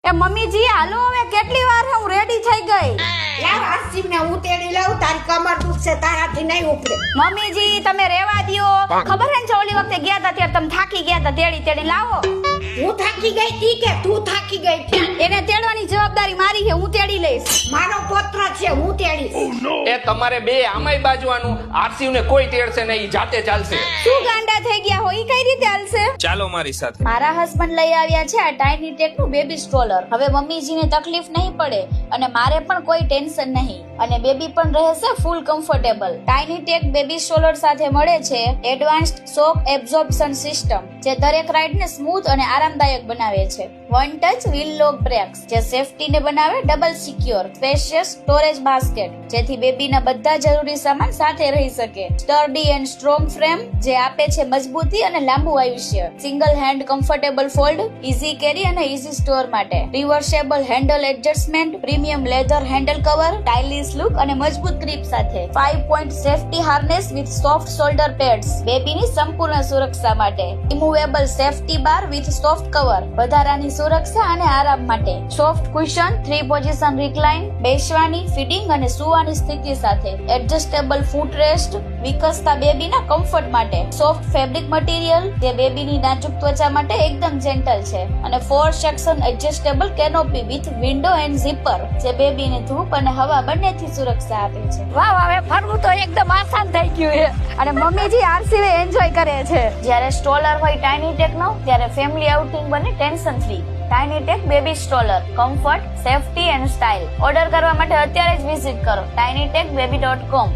એ મમ્મીજી હાલો હવે કેટલી વાર હું રેડી થઈ ગઈ. લાવ આસીમને હું તેડી લાવ, તારી કમર દુખશે, તારાથી નહીં ઉપડે. મમ્મીજી તમે રેવા દ્યો. ખબર હે ને જે ઓલી વખતે ગયા તા ત્યારે તમે થાકી ગયા તા, તેડી લાવો. હું થાકી ગઈ તી કે તું થાકી ગઈ તી? એને તેડવાની જવાબદારી મારી છે, હું તેડી લઈશ. મારો પુત્ર છે, હું તેડીશ. એ તમારે બે આમાંય બાજવાનું. આરસીને કોઈ તેડશે નહીં, જાતે ચાલશે. શું ગાંડા થઈ ગયા હો, ઈ કઈ રીતે હાલશે? ચાલો મારી સાથે. મારા હસબન્ડ લઈ આવ્યા છે આ ટાઇની ટેક નું બેબી સ્ટ્રોલર. હવે મમ્મીજીને તકલીફ નહીં પડે અને મારે પણ કોઈ ટેન્શન નહીં, અને બેબી પણ રહેશે ફૂલ કમ્ફર્ટેબલ. ટાઇની ટેક બેબી સ્ટ્રોલર સાથે મળે છે એડવાન્સ્ડ શોક એબ્ઝોર્પ્શન સિસ્ટમ, જે દરેક રાઇડને સ્મૂથ અને આરામદાયક બનાવે છે. વન ટચ વ્હીલ લોક બ્રેક્સ, જે સેફટીને બનાવે double secure. Spacious storage basket, જેથી બેબીના બધા જરૂરી સામાન સાથે રહી શકે. સ્ટર્ડી એન્ડ સ્ટ્રોંગ ફ્રેમ, જે આપે છે મજબૂતી અને લાંબુ આયુષ્ય. Single hand comfortable fold, easy carry અને ઇઝી સ્ટોર માટે. Reversible handle adjustment, premium leather handle cover, stylish look અને મજબૂત ગ્રીપ સાથે. 5 point safety harness with soft shoulder pads, બેબીની સંપૂર્ણ સુરક્ષા માટે. Removable safety bar with soft cover, વધારાની સુરક્ષા અને આરામ માટે. સોફ્ટ કુશન, 3 પોઝિશન રિક્લાઇન, બેસવાની, ફીડિંગ અને સુવાની સ્થિતિ સાથે. એડજસ્ટેબલ ફૂટ રેસ્ટ, વિકસતા બેબીના કમ્ફર્ટ માટે. સોફ્ટ ફેબ્રિક મટીરિયલ, જે બેબીની નાજુક ત્વચા માટે એકદમ જેન્ટલ છે. અને 4 section adjustable canopy with window and zipper, જે બેબીને ધૂપ અને હવા બંનેથી સુરક્ષા આપે છે. વાહ હવે ફરવું તો એકદમ આસાન થઈ ગયું છે, અને મમ્મીજી આરસીવે એન્જોય કરે છે. જ્યારે સ્ટ્રોલર હોય ટાઇની ટેકનો, ત્યારે ફેમિલી આઉટિંગ બને tension free. Tiny Tech baby stroller, comfort, safety and style. Order કરવા માટે અત્યારે જ વિઝિટ કરો tinytechbaby.com.